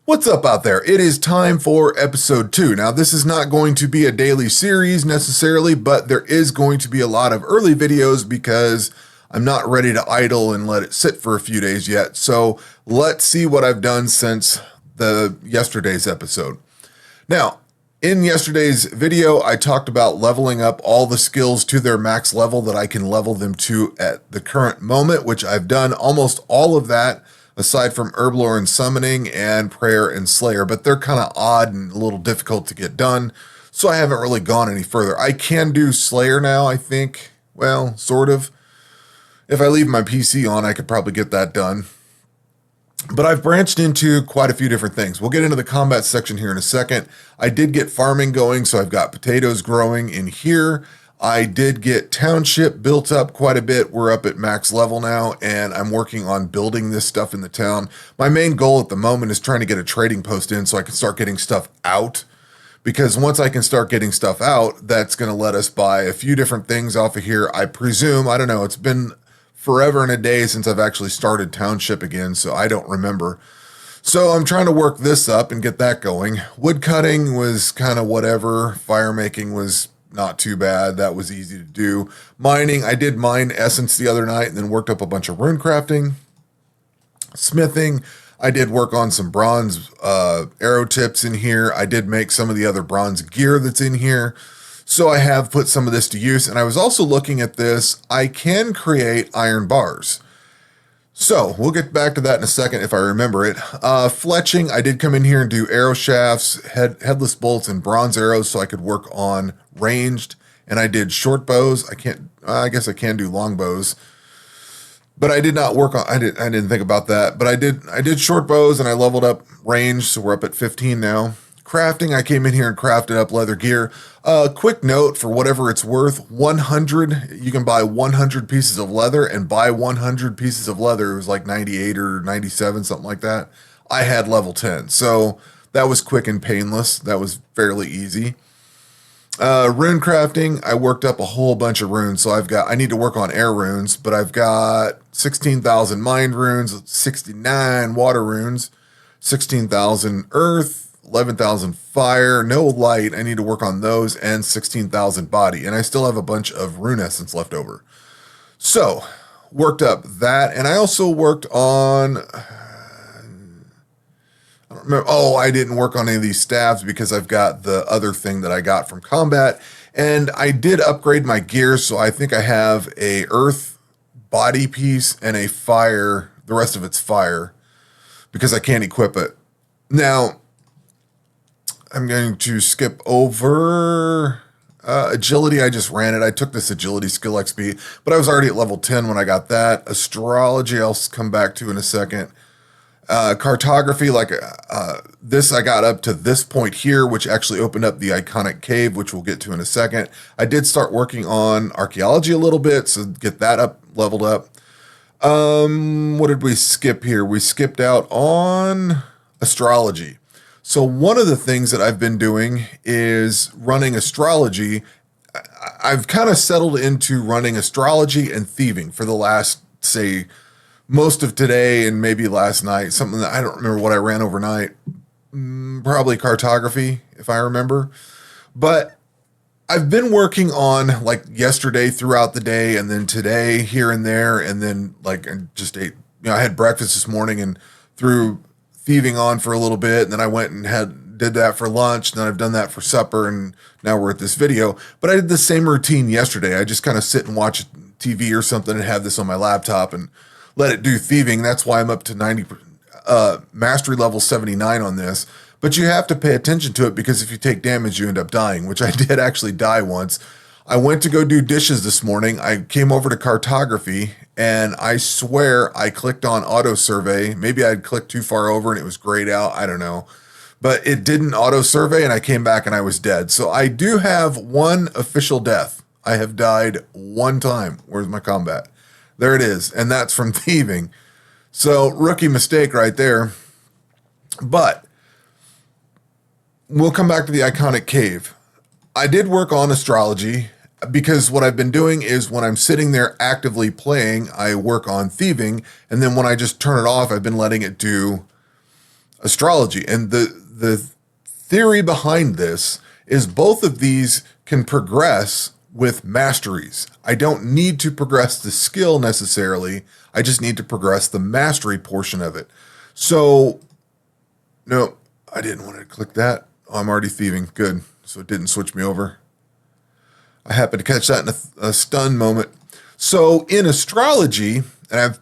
What's up out there? It is time for episode 2. Now, this is not going to be a daily series necessarily, but there is going to be a lot of early videos because I'm not ready to idle and let it sit for a few days yet. So let's see what I've done since yesterday's episode. Now, in yesterday's video, I talked about leveling up all the skills to their max level that I can level them to at the current moment, which I've done almost all of that, aside from Herblore and Summoning and Prayer and Slayer, but they're kind of odd and a little difficult to get done, so I haven't really gone any further. I can do Slayer now, I think. Well, sort of. If I leave my PC on, I could probably get that done. But I've branched into quite a few different things. We'll get into the combat section here in a second. I did get farming going, so I've got potatoes growing in here. I did get township built up quite a bit. We're up at max level now, and I'm working on building this stuff in the town. My main goal at the moment is trying to get a trading post in so I can start getting stuff out. Because once I can start getting stuff out, that's going to let us buy a few different things off of here. I presume, I don't know, it's been forever and a day since I've actually started township again, so I don't remember. So I'm trying to work this up and get that going. Wood cutting was kind of whatever. Fire making was not too bad. That was easy to do. Mining, I did mine essence the other night and then worked up a bunch of rune crafting. Smithing, I did work on some bronze arrow tips in here. I did make some of the other bronze gear that's in here. So I have put some of this to use. And I was also looking at this. I can create iron bars. So we'll get back to that in a second if I remember it. Fletching, I did come in here and do arrow shafts, headless bolts, and bronze arrows so I could work on ranged. And I did short bows. I guess I can do long bows. But I did not work on, I didn't think about that. But I did short bows and I leveled up range, so we're up at 15 now. Crafting, I came in here and crafted up leather gear. Quick note, for whatever it's worth, 100, you can buy 100 pieces of leather, and buy 100 pieces of leather, it was like 98 or 97, something like that. I had level 10, so that was quick and painless. That was fairly easy. Rune crafting, I worked up a whole bunch of runes, so I need to work on air runes, but I've got 16,000 mind runes, 69 water runes, 16,000 earth, 11,000 fire, no light. I need to work on those, and 16,000 body. And I still have a bunch of rune essence left over. So, worked up that. And I also worked on, I don't remember. Oh, I didn't work on any of these staves because I've got the other thing that I got from combat. And I did upgrade my gear. So I think I have a earth body piece and a fire. The rest of it's fire because I can't equip it. Now, I'm going to skip over agility. I just ran it. I took this agility skill XP, but I was already at level 10 when I got that. Astrology, I'll come back to in a second. Cartography, this I got up to this point here, which actually opened up the iconic cave, which we'll get to in a second. I did start working on archaeology a little bit, so get that leveled up. What did we skip here? We skipped out on astrology. So one of the things that I've been doing is running astrology. I've kind of settled into running astrology and thieving for the last, say, most of today and maybe last night. Something that I don't remember what I ran overnight. Probably cartography, if I remember. But I've been working on, like, yesterday throughout the day, and then today here and there, and then like I just ate. I had breakfast this morning and threw thieving on for a little bit, and then I went and did that for lunch, and then I've done that for supper, and now we're at this video. But I did the same routine yesterday. I just kind of sit and watch TV or something and have this on my laptop and let it do thieving. That's why I'm up to 90 mastery level 79 on this. But you have to pay attention to it because if you take damage, you end up dying, which I did actually die once. I went to go do dishes this morning. I came over to cartography, and I swear I clicked on auto survey. Maybe I'd clicked too far over and it was grayed out. I don't know. But it didn't auto survey, and I came back and I was dead. So I do have one official death. I have died one time. Where's my combat? There it is. And that's from thieving. So rookie mistake right there. But we'll come back to the iconic cave. I did work on astrology because what I've been doing is when I'm sitting there actively playing, I work on thieving. And then when I just turn it off, I've been letting it do astrology. And the theory behind this is both of these can progress with masteries. I don't need to progress the skill necessarily. I just need to progress the mastery portion of it. So, no, I didn't want to click that. Oh, I'm already thieving. Good. So it didn't switch me over. I happened to catch that in a stun moment. So in astrology, and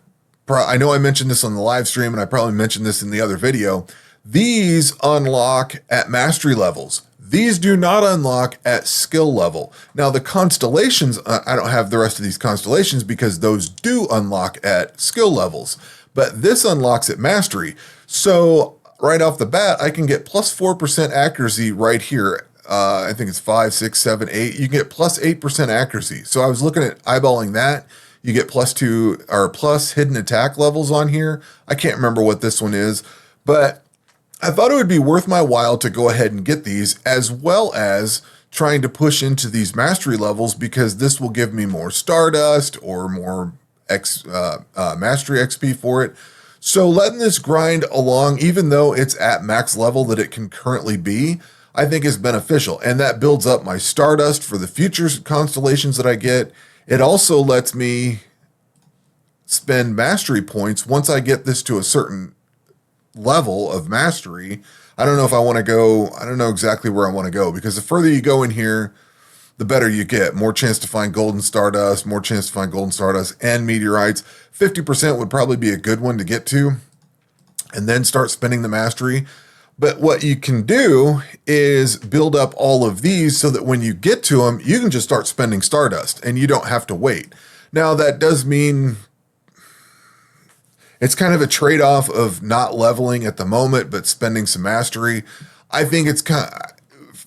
I know I mentioned this on the live stream, and I probably mentioned this in the other video, these unlock at mastery levels. These do not unlock at skill level. Now the constellations, I don't have the rest of these constellations because those do unlock at skill levels, but this unlocks at mastery. So right off the bat, I can get plus 4% accuracy right here. I think it's 5, 6, 7, 8. You can get plus 8% accuracy. So I was looking at eyeballing that. You get plus 2 or plus hidden attack levels on here. I can't remember what this one is, but I thought it would be worth my while to go ahead and get these, as well as trying to push into these mastery levels, because this will give me more Stardust or more mastery XP for it. So letting this grind along, even though it's at max level that it can currently be, I think is beneficial. And that builds up my Stardust for the future constellations that I get. It also lets me spend mastery points once I get this to a certain level of mastery. I don't know if I want to go, I don't know exactly where I want to go, because the further you go in here, the better you get. More chance to find golden Stardust, more chance to find golden Stardust and meteorites. 50% would probably be a good one to get to, and then start spending the mastery. But what you can do is build up all of these so that when you get to them, you can just start spending Stardust and you don't have to wait. Now that does mean it's kind of a trade-off of not leveling at the moment, but spending some mastery. I think it's kind of,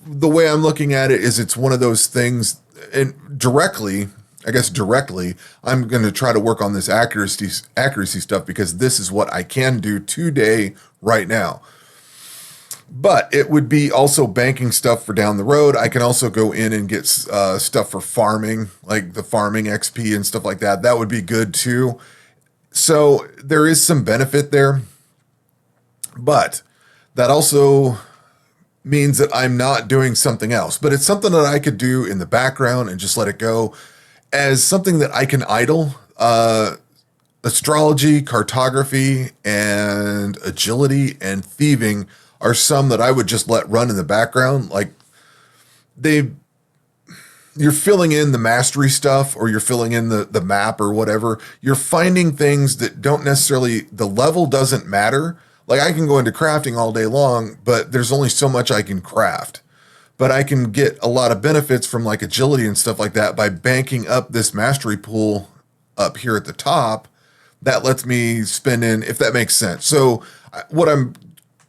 the way I'm looking at it is it's one of those things, and directly, I'm going to try to work on this accuracy stuff, because this is what I can do today right now. But it would be also banking stuff for down the road. I can also go in and get stuff for farming, like the farming XP and stuff like that. That would be good too. So there is some benefit there, but that also means that I'm not doing something else. But it's something that I could do in the background and just let it go as something that I can idle. Astrology, cartography, and agility and thieving are some that I would just let run in the background. Like you're filling in the mastery stuff, or you're filling in the map or whatever. You're finding things that don't necessarily, the level doesn't matter. Like I can go into crafting all day long, but there's only so much I can craft. But I can get a lot of benefits from like agility and stuff like that by banking up this mastery pool up here at the top. That lets me spend in, if that makes sense. So what I'm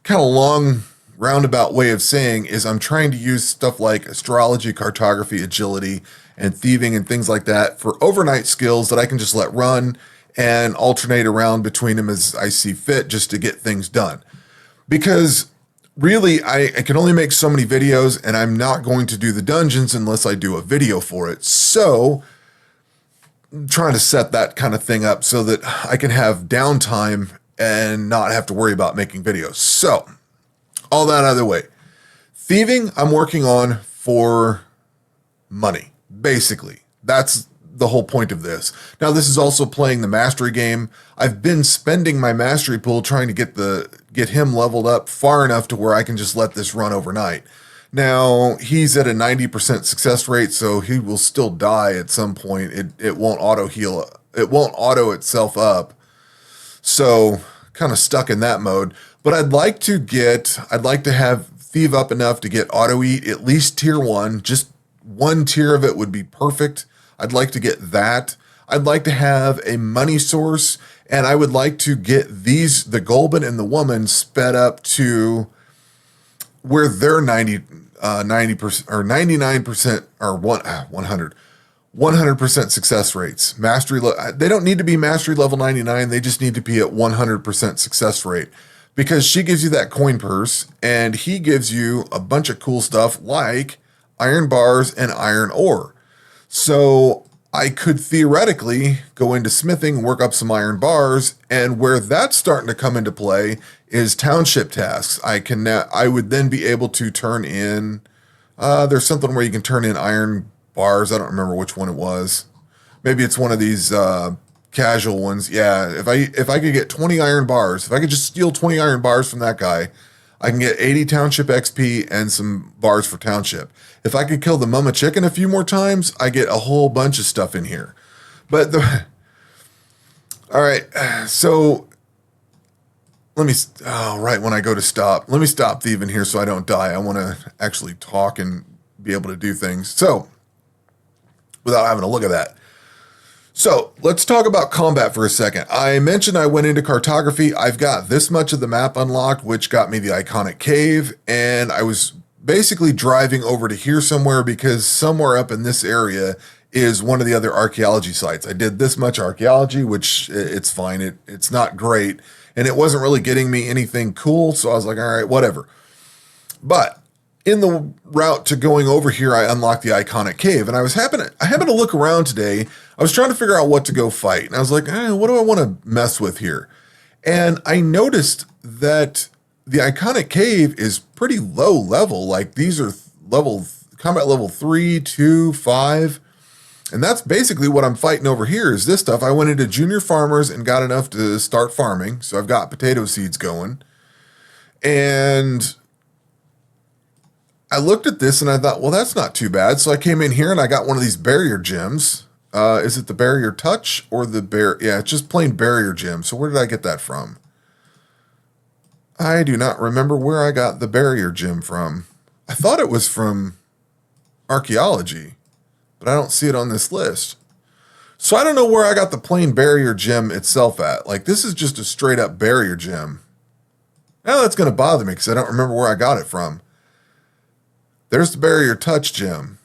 kind of long roundabout way of saying is I'm trying to use stuff like astrology, cartography, agility, and thieving and things like that for overnight skills that I can just let run and alternate around between them as I see fit, just to get things done. Because really, I can only make so many videos, and I'm not going to do the dungeons unless I do a video for it. So I'm trying to set that kind of thing up so that I can have downtime and not have to worry about making videos. So all that other way, thieving I'm working on for money, basically. That's the whole point of this. Now, this is also playing the mastery game. I've been spending my mastery pool trying to get him leveled up far enough to where I can just let this run overnight. Now, he's at a 90% success rate, so he will still die at some point. It won't auto heal. It won't auto itself up. So kind of stuck in that mode. But I'd like to have thieve up enough to get auto eat, at least tier 1. Just one tier of it would be perfect. I'd like to get that. I'd like to have a money source, and I would like to get the Golban and the woman sped up to where they're 90% or 99% or 100% success rates. They don't need to be mastery level 99. They just need to be at 100% success rate, because she gives you that coin purse and he gives you a bunch of cool stuff like iron bars and iron ore. So I could theoretically go into smithing, work up some iron bars, and where that's starting to come into play is township tasks. I would then be able to turn in, there's something where you can turn in iron bars. I don't remember which one it was. Maybe it's one of these casual ones. Yeah, if I could get 20 iron bars, if I could just steal 20 iron bars from that guy, I can get 80 township XP and some bars for township. If I could kill the mama chicken a few more times, I get a whole bunch of stuff in here. But all right, so right when I go to stop, let me stop thieving here so I don't die. I want to actually talk and be able to do things. So without having to look at that. So let's talk about combat for a second. I mentioned I went into cartography. I've got this much of the map unlocked, which got me the iconic cave. And I was basically driving over to here somewhere because somewhere up in this area is one of the other archaeology sites. I did this much archaeology, which it's fine. It's not great. And it wasn't really getting me anything cool. So I was like, all right, whatever. But in the route to going over here, I unlocked the iconic cave, and I happened to look around today. I was trying to figure out what to go fight, and I was like, what do I want to mess with here? And I noticed that the iconic cave is pretty low level. Like these are combat level 3, 2, 5. And that's basically what I'm fighting over here is this stuff. I went into junior farmers and got enough to start farming. So I've got potato seeds going. And I looked at this and I thought, well, that's not too bad. So I came in here and I got one of these barrier gems. Is it the barrier touch or the yeah, it's just plain barrier gem. So where did I get that from? I do not remember where I got the barrier gem from. I thought it was from archaeology, but I don't see it on this list. So I don't know where I got the plain barrier gem itself at. Like this is just a straight up barrier gem. Now that's going to bother me because I don't remember where I got it from. There's the barrier touch gem.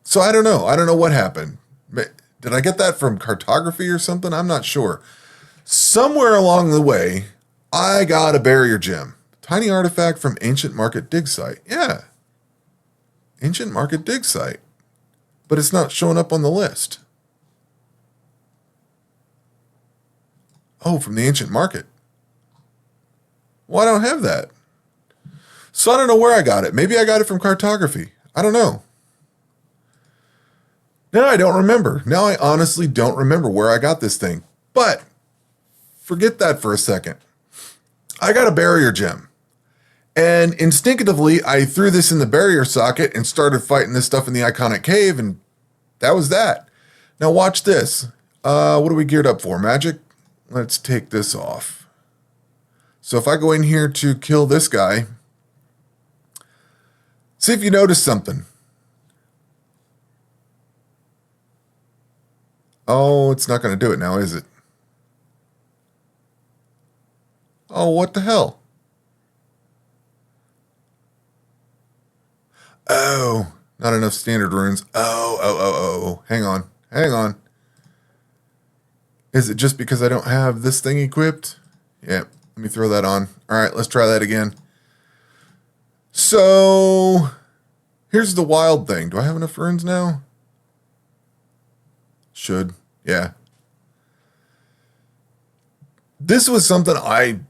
So I don't know. I don't know what happened. Did I get that from cartography or something? I'm not sure. Somewhere along the way, I got a barrier gem. Tiny artifact from Ancient Market Dig Site. Yeah. Ancient Market Dig Site. But it's not showing up on the list. Oh, from the Ancient Market. Well, I don't have that. So I don't know where I got it. Maybe I got it from cartography. I don't know. Now I don't remember. Now I honestly don't remember where I got this thing. But forget that for a second. I got a barrier gem. And instinctively, I threw this in the barrier socket and started fighting this stuff in the iconic cave, and that was that. Now watch this. What are we geared up for? Magic? Let's take this off. So if I go in here to kill this guy, see if you notice something. Oh, it's not going to do it now, is it? Oh, what the hell? Oh, not enough standard runes. Oh. Hang on. Is it just because I don't have this thing equipped? Yeah, let me throw that on. All right, let's try that again. So, here's the wild thing. Do I have enough runes now? Should. Yeah. This was something I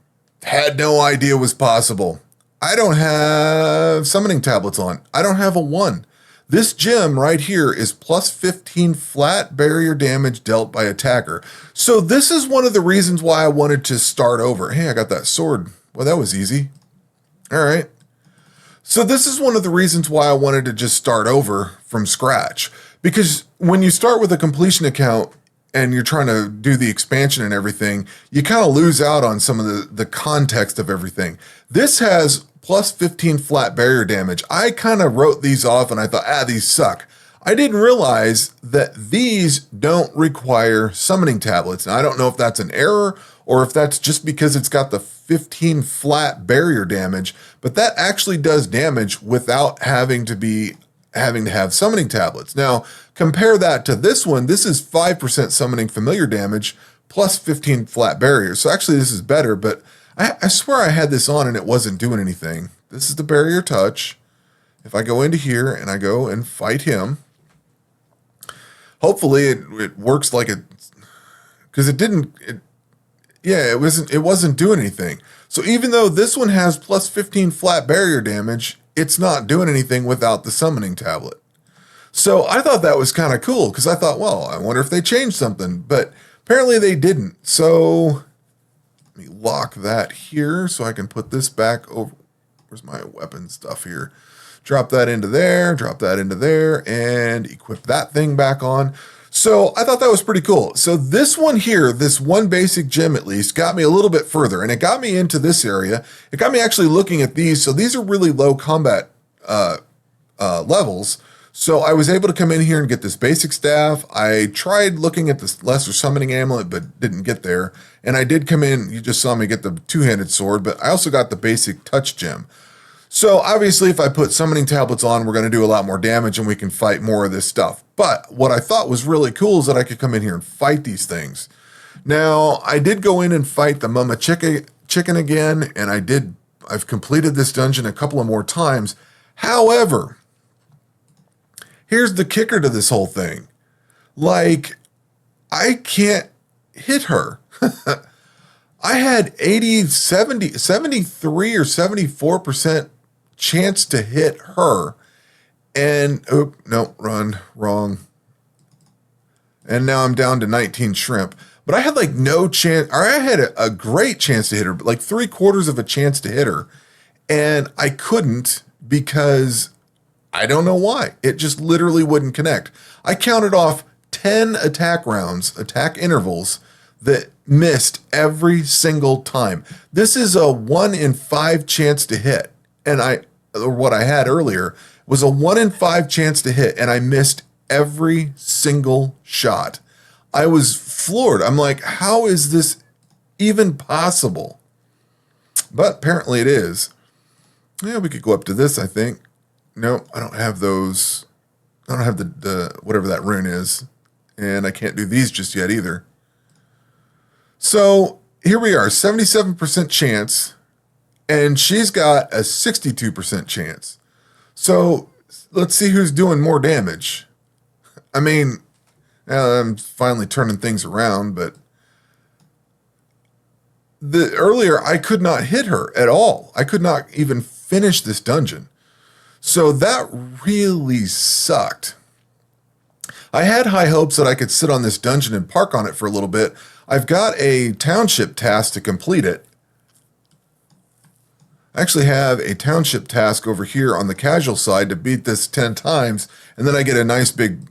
had no idea was possible. I don't have summoning tablets on. I don't have a 1. This gem right here is plus 15 flat barrier damage dealt by attacker. So this is one of the reasons why I wanted to start over. Hey, I got that sword. Well, that was easy. All right. So this is one of the reasons why I wanted to just start over from scratch. Because when you start with a completion account and you're trying to do the expansion and everything, you kind of lose out on some of the context of everything. This has plus 15 flat barrier damage. I kind of wrote these off and I thought, these suck. I didn't realize that these don't require summoning tablets. Now, I don't know if that's an error or if that's just because it's got the 15 flat barrier damage, but that actually does damage without having to have summoning tablets. Now, compare that to this one. This is 5% summoning familiar damage plus 15 flat barriers. So actually this is better, but I swear I had this on and it wasn't doing anything. This is the barrier touch. If I go into here and I go and fight him, hopefully it works like it, because it wasn't doing anything. So even though this one has plus 15 flat barrier damage, it's not doing anything without the summoning tablet. So I thought that was kind of cool, because I thought, well, I wonder if they changed something, but apparently they didn't. So let me lock that here so I can put this back over. Where's my weapon stuff here? Drop that into there, and equip that thing back on. So I thought that was pretty cool. So this one here, this one basic gem at least, got me a little bit further, and it got me into this area. It got me actually looking at these. So these are really low combat levels. So I was able to come in here and get this basic staff. I tried looking at this lesser summoning amulet, but didn't get there. And I did come in, you just saw me get the two-handed sword, but I also got the basic touch gem. So obviously if I put summoning tablets on, we're going to do a lot more damage and we can fight more of this stuff. But what I thought was really cool is that I could come in here and fight these things. Now, I did go in and fight the mama chicken again, and I've completed this dungeon a couple of more times. However, here's the kicker to this whole thing. Like, I can't hit her. I had 73 or 74% chance to hit her. And, wrong. And now I'm down to 19 shrimp. But I had like no chance, or I had a great chance to hit her, like 3/4 of a chance to hit her. And I couldn't because I don't know why. It just literally wouldn't connect. I counted off 10 attack intervals that missed every single time. This is a 1 in 5 chance to hit. And what I had earlier was a 1 in 5 chance to hit, and I missed every single shot. I was floored. I'm like, how is this even possible? But apparently it is. Yeah, we could go up to this, I think. No, I don't have those. I don't have the whatever that rune is. And I can't do these just yet either. So here we are, 77% chance. And she's got a 62% chance. So let's see who's doing more damage. I mean, I'm finally turning things around, but earlier I could not hit her at all. I could not even finish this dungeon. So that really sucked. I had high hopes that I could sit on this dungeon and park on it for a little bit. I've got a township task to complete it. I actually have a township task over here on the casual side to beat this 10 times, and then I get a nice big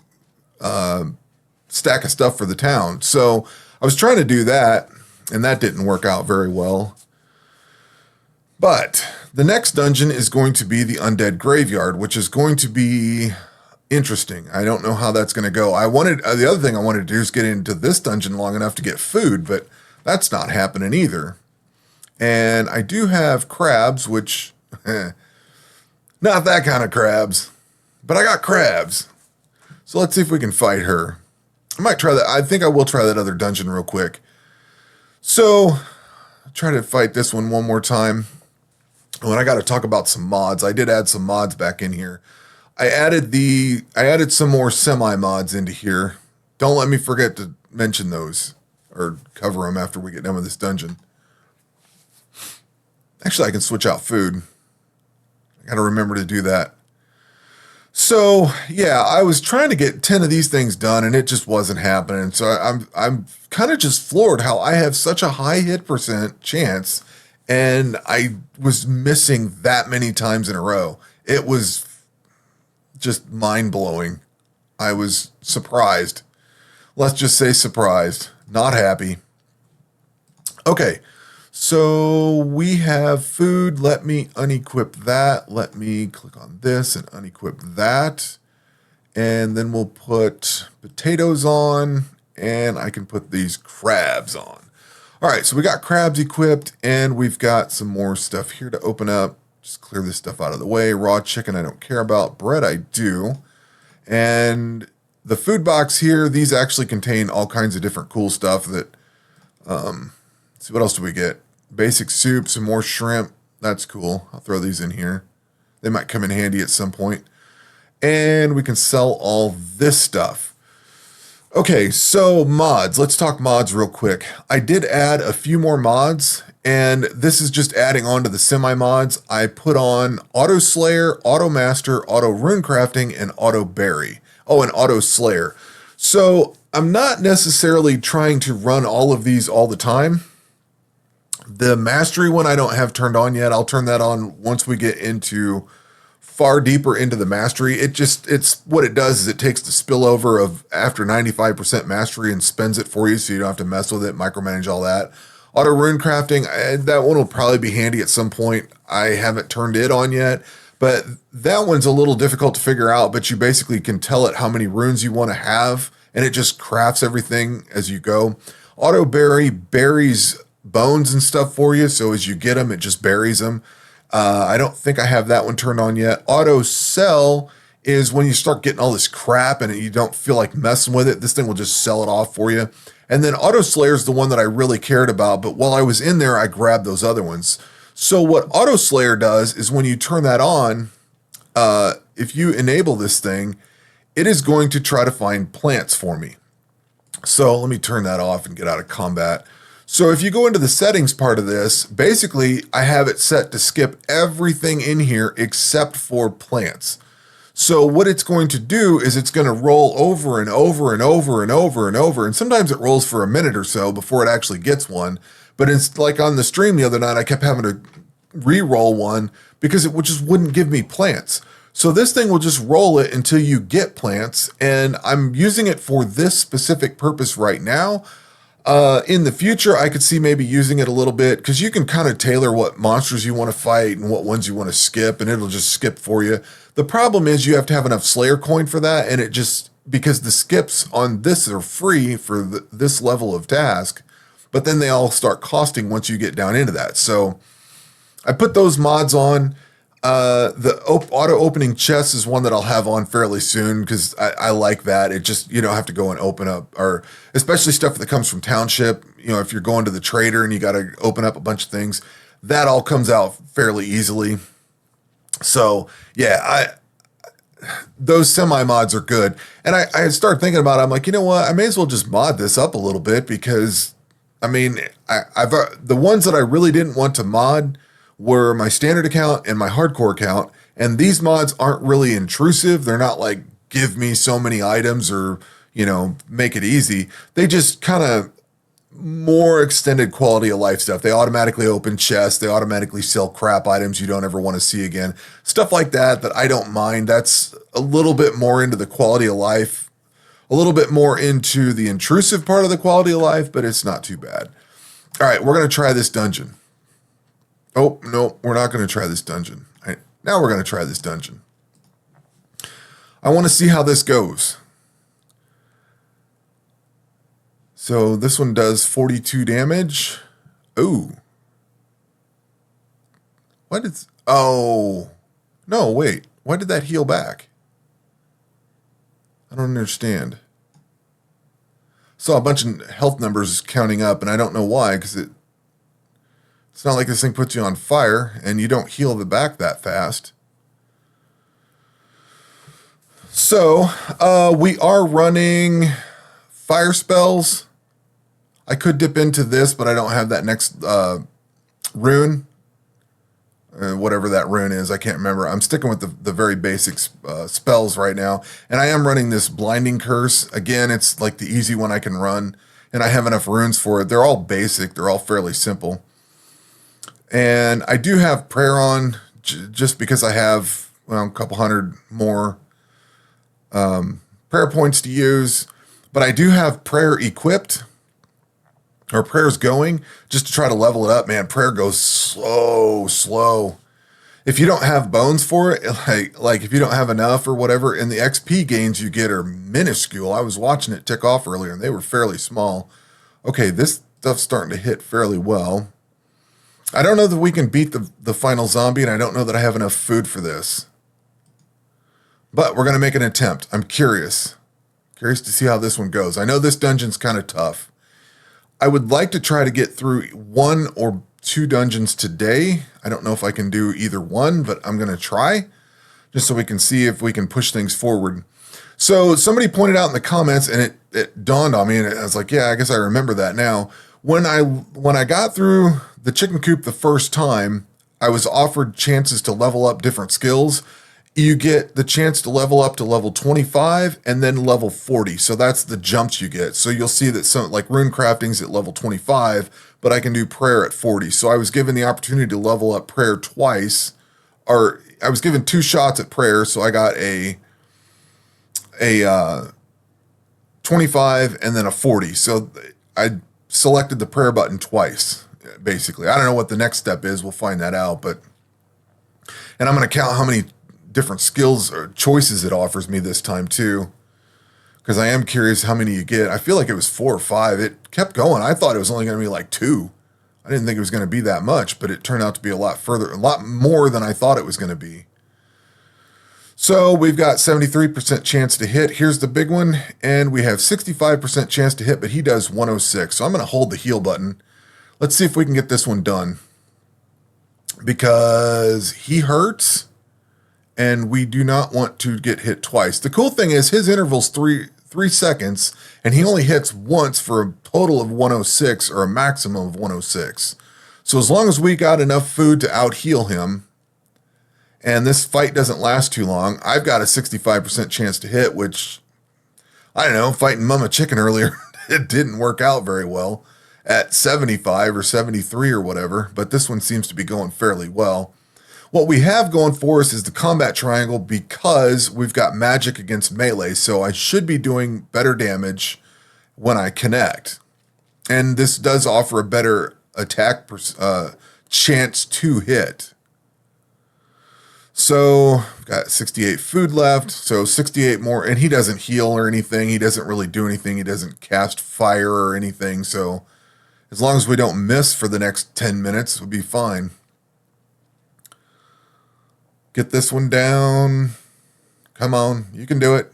stack of stuff for the town. So I was trying to do that, and that didn't work out very well. But the next dungeon is going to be the Undead Graveyard, which is going to be interesting. I don't know how that's going to go. The other thing I wanted to do is get into this dungeon long enough to get food, but that's not happening either. And I do have crabs, which, not that kind of crabs, but I got crabs. So let's see if we can fight her. I might try that. I think I will try that other dungeon real quick. So I'll try to fight this one more time. Oh, and I got to talk about some mods. I did add some mods back in here. I added some more semi-mods into here. Don't let me forget to mention those or cover them after we get done with this dungeon. Actually, I can switch out food. I got to remember to do that. So, yeah, I was trying to get 10 of these things done, and it just wasn't happening. So I'm kind of just floored how I have such a high hit percent chance, and I was missing that many times in a row. It was just mind-blowing. I was surprised. Let's just say surprised. Not happy. Okay. So we have food. Let me unequip that. Let me click on this and unequip that. And then we'll put potatoes on, and I can put these crabs on. All right, so we got crabs equipped, and we've got some more stuff here to open up. Just clear this stuff out of the way. Raw chicken I don't care about. Bread I do. And the food box here, these actually contain all kinds of different cool stuff that... Let's see, what else do we get? Basic soup, some more shrimp. That's cool. I'll throw these in here. They might come in handy at some point. And we can sell all this stuff. Okay, so mods. Let's talk mods real quick. I did add a few more mods, and this is just adding on to the semi mods. I put on Auto Slayer, Auto Master, Auto Rune Crafting, and Auto Bury. Oh, and Auto Slayer. So I'm not necessarily trying to run all of these all the time. The Mastery one I don't have turned on yet. I'll turn that on once we get into far deeper into the Mastery. It's what it does is it takes the spillover of after 95% Mastery and spends it for you so you don't have to mess with it, micromanage all that. Auto Rune Crafting, that one will probably be handy at some point. I haven't turned it on yet, but that one's a little difficult to figure out, but you basically can tell it how many runes you want to have, and it just crafts everything as you go. Auto Bury buries bones and stuff for you, so as you get them, it just buries them. I don't think I have that one turned on yet. Auto Sell is when you start getting all this crap and you don't feel like messing with it. This thing will just sell it off for you. And then Auto Slayer is the one that I really cared about, but while I was in there, I grabbed those other ones. So what Auto Slayer does is when you turn that on, if you enable this thing, it is going to try to find plants for me. So let me turn that off and get out of combat. So if you go into the settings part of this, basically I have it set to skip everything in here except for plants. So what it's going to do is it's going to roll over and over and over and over and over. And sometimes it rolls for a minute or so before it actually gets one. But it's like on the stream the other night, I kept having to re-roll one because it just wouldn't give me plants. So this thing will just roll it until you get plants. And I'm using it for this specific purpose right now. In the future, I could see maybe using it a little bit because you can kind of tailor what monsters you want to fight and what ones you want to skip, and it'll just skip for you. The problem is you have to have enough Slayer coin for that, and it just, because the skips on this are free for this level of task, but then they all start costing once you get down into that. So I put those mods on. The auto opening chests is one that I'll have on fairly soon because I like that. It just, you don't have to go and open up, or especially stuff that comes from Township. You know, if you're going to the trader and you got to open up a bunch of things, that all comes out fairly easily. So yeah, those semi mods are good. And I started thinking about it. I'm like, you know what? I may as well just mod this up a little bit because I mean, I've the ones that I really didn't want to mod were my standard account and my hardcore account. And these mods aren't really intrusive. They're not like, give me so many items or, you know, make it easy. They just kind of more extended quality of life stuff. They automatically open chests. They automatically sell crap items you don't ever want to see again. Stuff like that I don't mind. That's a little bit more into the quality of life, a little bit more into the intrusive part of the quality of life, but it's not too bad. All right, we're going to try this dungeon. Oh, no, we're not going to try this dungeon. Now we're going to try this dungeon. I want to see how this goes. So this one does 42 damage. Ooh. What is... Oh. No, wait. Why did that heal back? I don't understand. Saw a bunch of health numbers counting up, and I don't know why, because it's not like this thing puts you on fire, and you don't heal the back that fast. So, we are running fire spells. I could dip into this, but I don't have that next rune. Whatever that rune is, I can't remember. I'm sticking with the very basic spells right now. And I am running this Blinding Curse. Again, it's like the easy one I can run. And I have enough runes for it. They're all basic. They're all fairly simple. And I do have prayer on just because I have a couple hundred more prayer points to use. But I do have prayer equipped, or prayer's going, just to try to level it up. Man, prayer goes slow. If you don't have bones for it, like if you don't have enough or whatever, and the XP gains you get are minuscule. I was watching it tick off earlier, and they were fairly small. Okay, this stuff's starting to hit fairly well. I don't know that we can beat the final zombie, and I don't know that I have enough food for this. But we're going to make an attempt. I'm curious. Curious to see how this one goes. I know this dungeon's kind of tough. I would like to try to get through 1 or 2 dungeons today. I don't know if I can do either one, but I'm going to try just so we can see if we can push things forward. So somebody pointed out in the comments, and it dawned on me, and I was like, yeah, I guess I remember that now. When I got through the chicken coop the first time, I was offered chances to level up different skills. You get the chance to level up to level 25 and then level 40. So that's the jumps you get. So you'll see that some like rune crafting's at level 25, but I can do prayer at 40. So I was given the opportunity to level up prayer twice, or I was given 2 shots at prayer. So I got a 25 and then a 40. So I selected the prayer button twice, basically. I don't know what the next step is. We'll find that out. And I'm going to count how many different skills or choices it offers me this time too, because I am curious how many you get. I feel like it was 4 or 5. It kept going. I thought it was only going to be like 2. I didn't think it was going to be that much, but it turned out to be a lot more than I thought it was going to be. So we've got 73% chance to hit. Here's the big one. And we have 65% chance to hit, but he does 106. So I'm going to hold the heal button. Let's see if we can get this one done, because he hurts and we do not want to get hit twice. The cool thing is his interval's 3 seconds, and he only hits once for a total of 106, or a maximum of 106. So as long as we got enough food to out heal him, and this fight doesn't last too long, I've got a 65% chance to hit, which, I don't know, fighting Mama Chicken earlier, it didn't work out very well at 75 or 73 or whatever, but this one seems to be going fairly well. What we have going for us is the combat triangle, because we've got magic against melee, so I should be doing better damage when I connect. And this does offer a better attack chance to hit. So I've got 68 food left, so 68 more, and he doesn't heal or anything. He doesn't really do anything. He doesn't cast fire or anything. So as long as we don't miss for the next 10 minutes, we'll be fine. Get this one down. Come on, you can do it.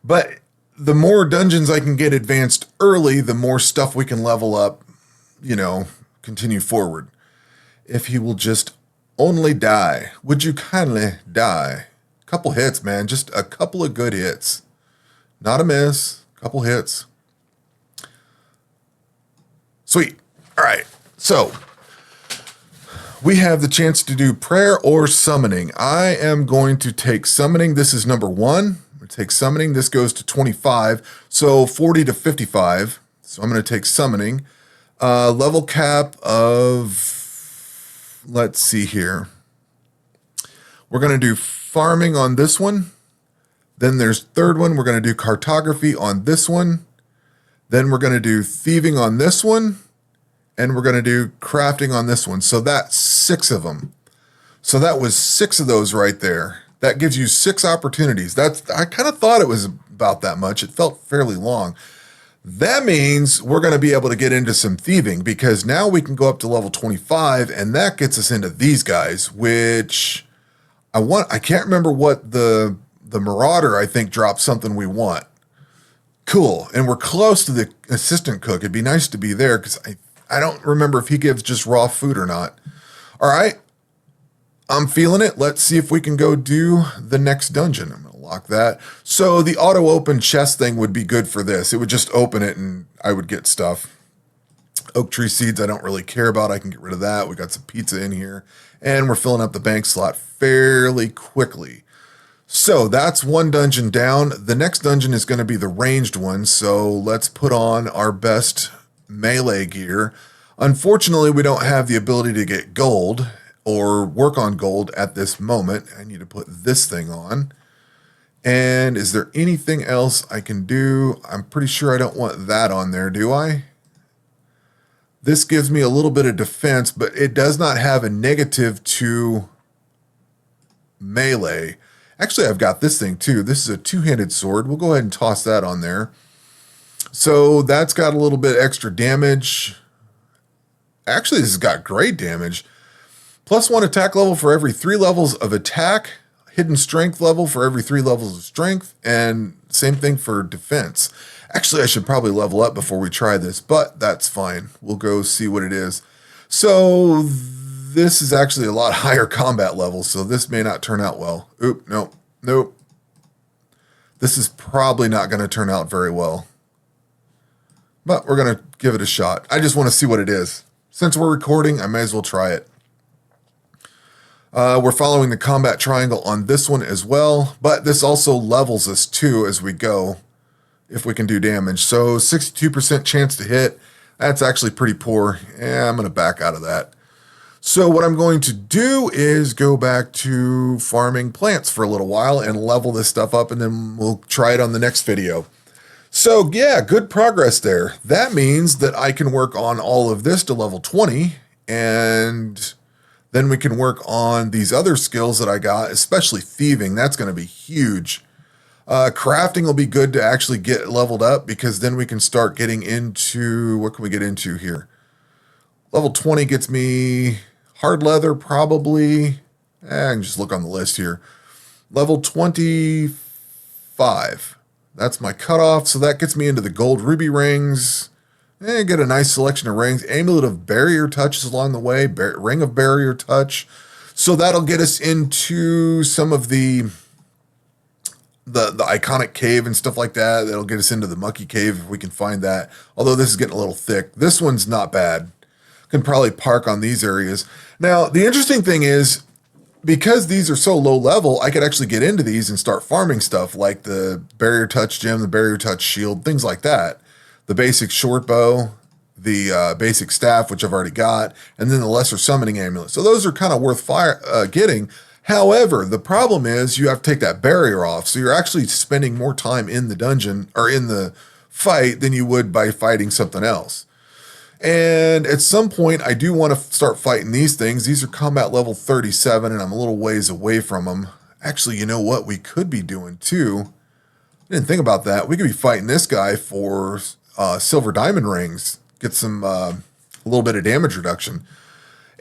But the more dungeons I can get advanced early, the more stuff we can level up, continue forward. If he will just only die. Would you kindly die? Couple hits, man. Just a couple of good hits. Not a miss. Couple hits. Sweet. All right. So we have the chance to do prayer or summoning. I am going to take summoning. This is number 1. I'm going to take summoning. This goes to 25. So 40 to 55. So I'm going to take summoning. Level cap of... Let's see here. We're going to do farming on this one. Then there's third one. We're going to do cartography on this one. Then we're going to do thieving on this one. And we're going to do crafting on this one. So that's 6 of them. So that was 6 of those right there. That gives you 6 opportunities. I kind of thought it was about that much. It felt fairly long. That means we're going to be able to get into some thieving, because now we can go up to level 25, and that gets us into these guys, which I can't remember what the Marauder, I think, dropped something we want. Cool. And we're close to the assistant cook. It'd be nice to be there, because I don't remember if he gives just raw food or not. All right. I'm feeling it. Let's see if we can go do the next dungeon. I'm going to lock that. So the auto open chest thing would be good for this. It would just open it and I would get stuff. Oak tree seeds I don't really care about. I can get rid of that. We got some pizza in here. And we're filling up the bank slot fairly quickly. So that's one dungeon down. The next dungeon is going to be the ranged one. So let's put on our best melee gear. Unfortunately, we don't have the ability to get gold or work on gold at this moment. I need to put this thing on. And is there anything else I can do? I'm pretty sure I don't want that on there, do I? This gives me a little bit of defense, but it does not have a negative to melee. Actually, I've got this thing too. This is a two-handed sword. We'll go ahead and toss that on there. So that's got a little bit extra damage. Actually, this has got great damage. +1 attack level for every 3 levels of attack. Hidden strength level for every 3 levels of strength. And same thing for defense. Actually, I should probably level up before we try this, but that's fine. We'll go see what it is. So this is actually a lot higher combat level, so this may not turn out well. Oop, nope, nope. This is probably not going to turn out very well, but we're going to give it a shot. I just want to see what it is. Since we're recording, I may as well try it. We're following the combat triangle on this one as well, but this also levels us too as we go, if we can do damage. So 62% chance to hit. That's actually pretty poor. Yeah, I'm going to back out of that. So what I'm going to do is go back to farming plants for a little while and level this stuff up, and then we'll try it on the next video. So yeah, good progress there. That means that I can work on all of this to level 20, and then we can work on these other skills that I got, especially thieving. That's going to be huge. Crafting will be good to actually get leveled up, because then we can start getting into, what can we get into here? Level 20 gets me hard leather, probably. I can just look on the list here. Level 25. That's my cutoff. So that gets me into the gold ruby rings. Get a nice selection of rings. Amulet of barrier touches along the way. Ring of barrier touch. So that'll get us into some of the iconic cave and stuff like that. That'll get us into the mucky cave if we can find that. Although this is getting a little thick. This one's not bad. Can probably park on these areas. Now, the interesting thing is, because these are so low level, I could actually get into these and start farming stuff like the barrier touch gem, the barrier touch shield, things like that. The basic short bow, the basic staff, which I've already got, and then the lesser summoning amulet. So those are kind of worth getting. However, the problem is you have to take that barrier off. So you're actually spending more time in the dungeon or in the fight than you would by fighting something else. And at some point, I do want to start fighting these things. These are combat level 37, and I'm a little ways away from them. Actually, you know what we could be doing too? I didn't think about that. We could be fighting this guy for silver diamond rings. Get some a little bit of damage reduction.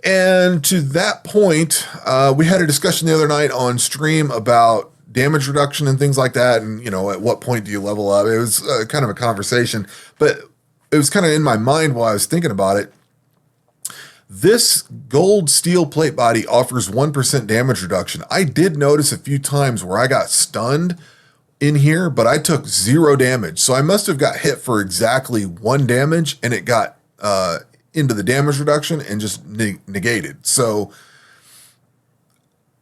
And to that point, we had a discussion the other night on stream about damage reduction and things like that. And, you know, at what point do you level up? It was kind of a conversation, but it was kind of in my mind while I was thinking about it. This gold steel plate body offers 1% damage reduction. I did notice a few times where I got stunned in here, but I took 0 damage. So I must have got hit for exactly 1 damage, and it got into the damage reduction and just negated. So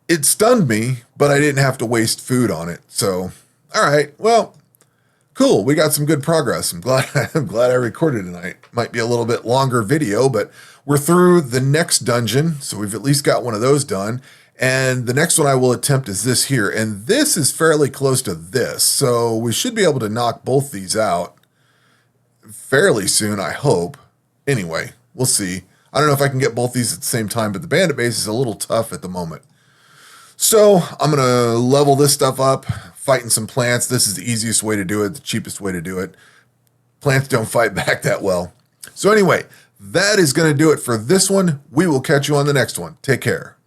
it stunned me, but I didn't have to waste food on it. So, all right, well, cool. We got some good progress. I'm glad I recorded tonight. Might be a little bit longer video, but we're through the next dungeon, so we've at least got one of those done. And the next one I will attempt is this here, and this is fairly close to this, so we should be able to knock both these out fairly soon, I hope. Anyway, we'll see. I don't know if I can get both these at the same time, but the bandit base is a little tough at the moment. So I'm going to level this stuff up, fighting some plants. This is the easiest way to do it, the cheapest way to do it. Plants don't fight back that well. So anyway, that is going to do it for this one. We will catch you on the next one. Take care.